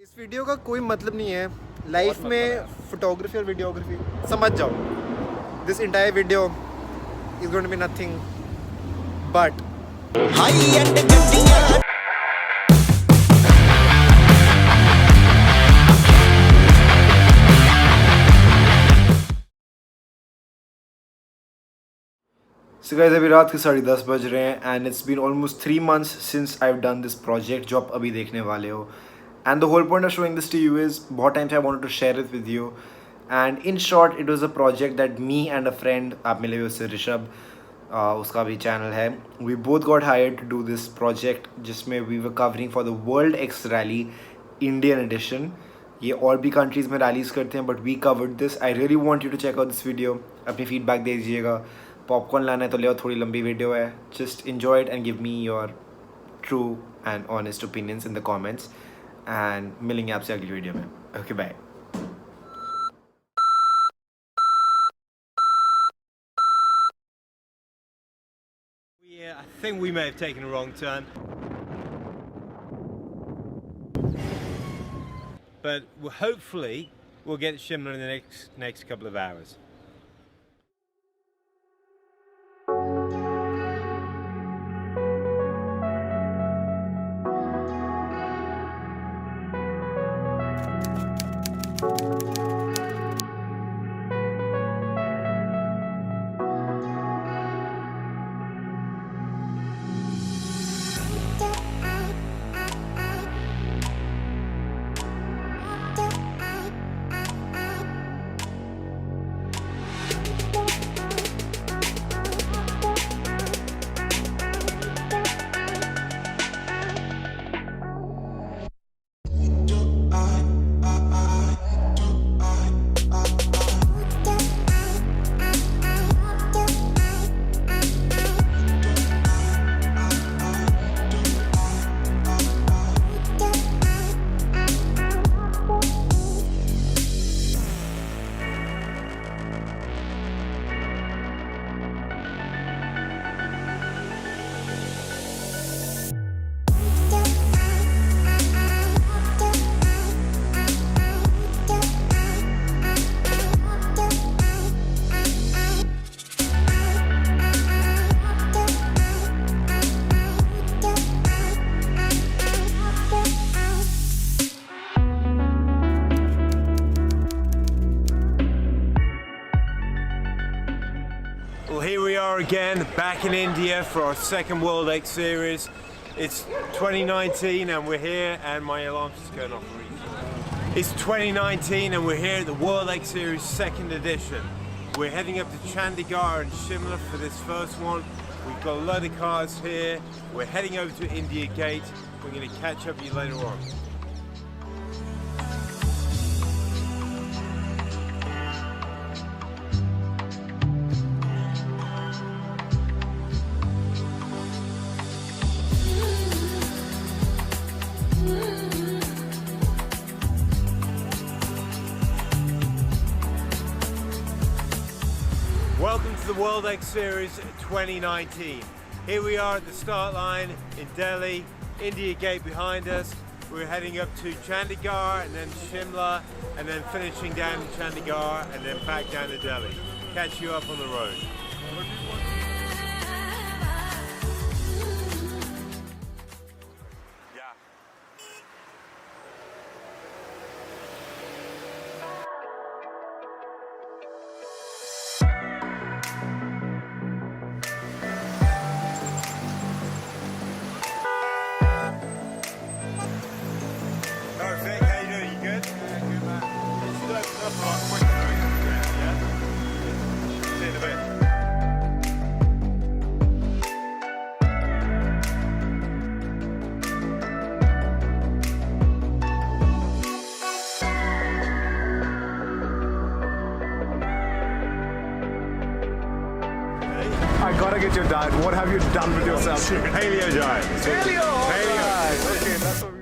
इस वीडियो का कोई मतलब नहीं है लाइफ में फोटोग्राफी और वीडियोग्राफी समझ जाओ. This entire video is going to be nothing but high end गड्डियां. So guys, अभी रात के 10:30 बज रहे हैं and it's been almost 3 months since I have done this project जो आप अभी देखने वाले हो. And the whole point of showing this to you is बहुत टाइम से I wanted to share it with you. And in short it was a project that me and a friend, आप मिले हुए उससे ऋषभ, उसका भी चैनल है, we both got hired to do this project जिसमें we were covering for the world X rally Indian edition. ये और भी कंट्रीज़ में रैलीज करते हैं but we covered this. I really want you to check out this video. अपनी feedback दे दीजिएगा. पॉपकॉर्न लाना है तो ले आओ, थोड़ी लंबी वीडियो है. Just enjoy it and give me your true and honest opinions in the comments. And मिलेंगे आपसे अगली वीडियो में. Okay bye. Yeah, I think we may have taken a wrong turn. But hopefully we'll get Shimla in the next couple of hours. Well, here we are again, back in India for our second World X Series. It's 2019 and we're here, and my alarm's just going off. It's 2019 and we're here at the World X Series second edition. We're heading up to Chandigarh and Shimla for this first one. We've got a load of cars here. We're heading over to India Gate. We're going to catch up with you later on. Welcome to the World X Series 2019. Here we are at the start line in Delhi, India Gate behind us. We're heading up to Chandigarh and then Shimla and then finishing down in Chandigarh and then back down to Delhi. Catch you up on the road. Perfect, how you doing? You good? Yeah, good man. You should open up a lot quicker, yeah? See you in a bit. I gotta get your diet. What have you done with yourself? Paleo diet. Paleo! Paleo. Right. Okay, that's what we...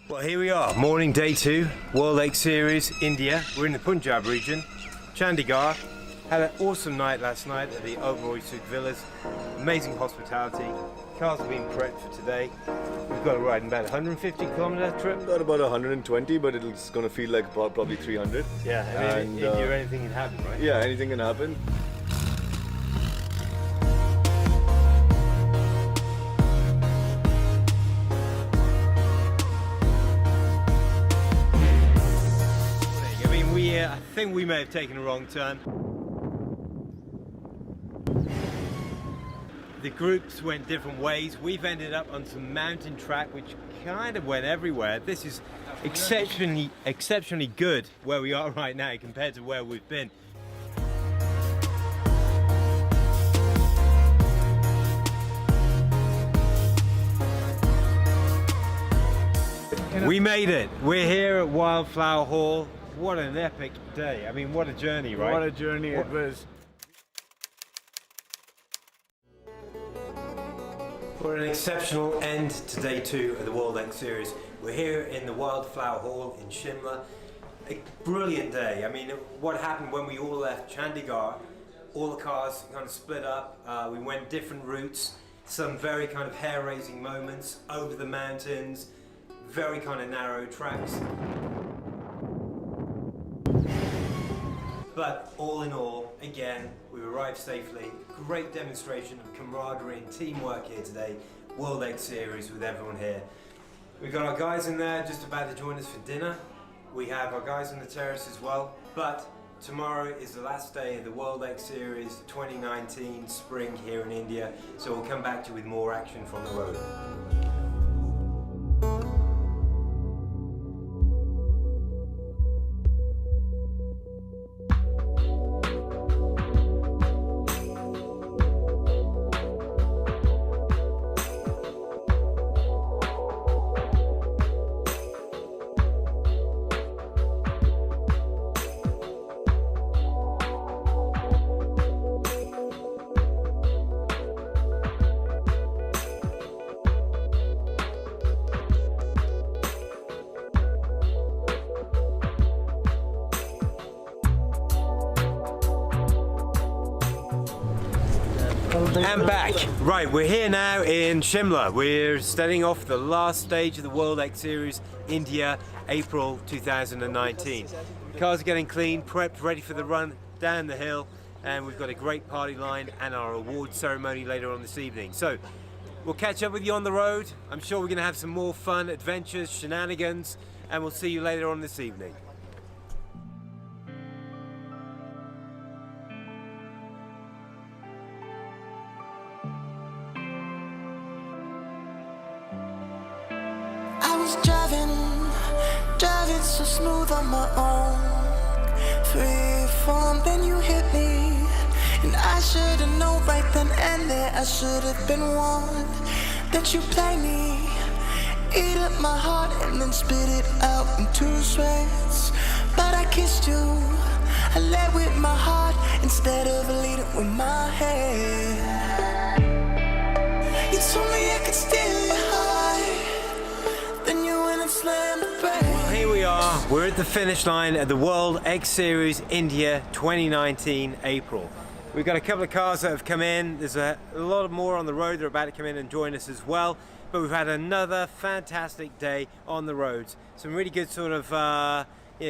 Well, here we are, morning day 2, World X Series, India. We're in the Punjab region, Chandigarh. Had an awesome night last night at the Oberoi Suk Villas. Amazing hospitality. Cars have been prepped for today. We've got a ride in about 150 kilometer trip. Got about 120, but it's gonna feel like probably 300. Yeah, and in India anything can happen, right? Yeah, anything can happen. I think we may have taken a wrong turn. The groups went different ways. We've ended up on some mountain track which kind of went everywhere. This is exceptionally good where we are right now compared to where we've been. We made it. We're here at Wildflower Hall. What an epic day. I mean, what a journey, right? What a journey it was. For an exceptional end to day 2 of the World X Series. We're here in the Wildflower Hall in Shimla. A brilliant day. I mean, what happened when we all left Chandigarh, all the cars kind of split up. We went different routes, some very kind of hair-raising moments over the mountains, very kind of narrow tracks. But all in all, again, we arrived safely. Great demonstration of camaraderie and teamwork here today. World X Series with everyone here. We've got our guys in there just about to join us for dinner. We have our guys on the terrace as well. But tomorrow is the last day of the World X Series 2019 spring here in India. So we'll come back to you with more action from the road. And back. Right, we're here now in Shimla. We're starting off the last stage of the World X Series, India, April 2019. Cars are getting clean, prepped, ready for the run down the hill, and we've got a great party line and our award ceremony later on this evening. So we'll catch up with you on the road. I'm sure we're going to have some more fun, adventures, shenanigans, and we'll see you later on this evening. Driving so smooth on my own, free form, then you hit me, and I should've known right then and there. I should've been warned that you play me, eat up my heart and then spit it out into sweats. But I kissed you, I led with my heart instead of leading with my head. You told me I could steal your heart, then you went and slammed the brakes. Here we are, we're at the finish line at the World X Series India 2019 April. We've got a couple of cars that have come in. There's a lot more on the road. They're about to come in and join us as well. But we've had another fantastic day on the roads. Some really good sort of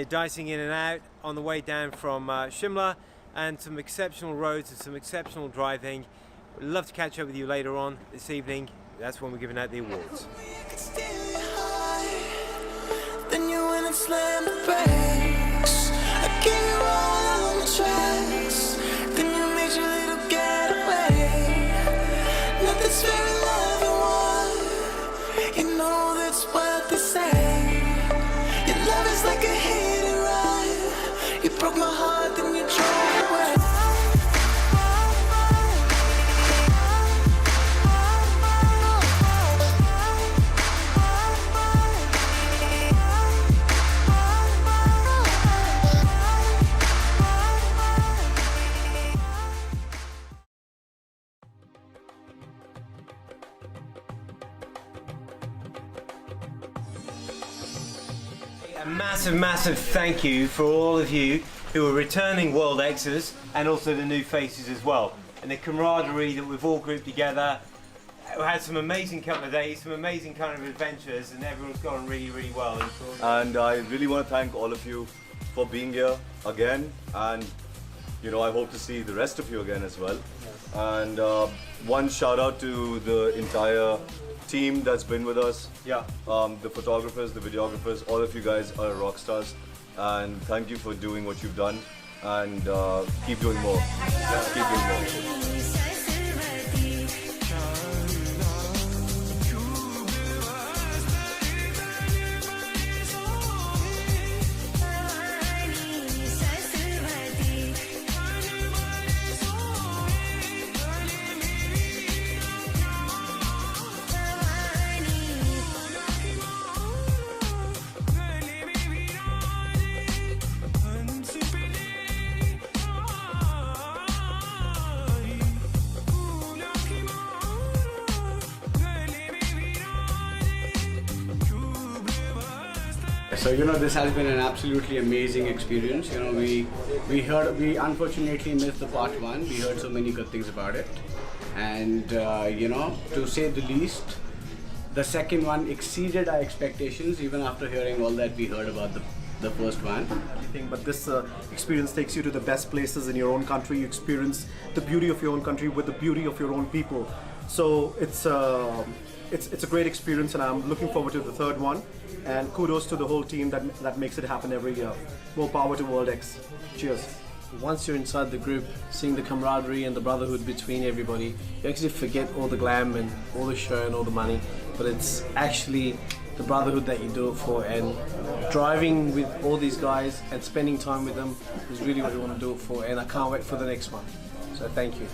dicing in and out on the way down from Shimla, and some exceptional roads and some exceptional driving. We'd love to catch up with you later on this evening. That's when we're giving out the awards. Then you went and slammed the brakes. I gave you all on the tracks. Then you made your little getaway. Nothing's very love you want. You know that's what they say. Your love is like a hit and run. You broke my heart, then you drove away. massive thank you for all of you who are returning World Xers and also the new faces as well. And the camaraderie that we've all grouped together. We had some amazing couple of days, some amazing kind of adventures, and everyone's gone really, really well. And I really want to thank all of you for being here again, and you know, I hope to see the rest of you again as well. And one shout out to the entire team that's been with us. Yeah. The photographers, the videographers, all of you guys are rock stars, and thank you for doing what you've done, and keep doing more. Just keep doing more. So this has been an absolutely amazing experience. We unfortunately missed the part 1. We heard so many good things about it, and to say the least, the second one exceeded our expectations even after hearing all that we heard about the first one. But this experience takes you to the best places in your own country. You experience the beauty of your own country with the beauty of your own people. So it's a great experience, and I'm looking forward to the third one. And kudos to the whole team that makes it happen every year. More power to World X. Cheers. Once you're inside the group, seeing the camaraderie and the brotherhood between everybody, you actually forget all the glam and all the show and all the money, but it's actually the brotherhood that you do it for, and driving with all these guys and spending time with them is really what you want to do it for, and I can't wait for the next one. So thank you.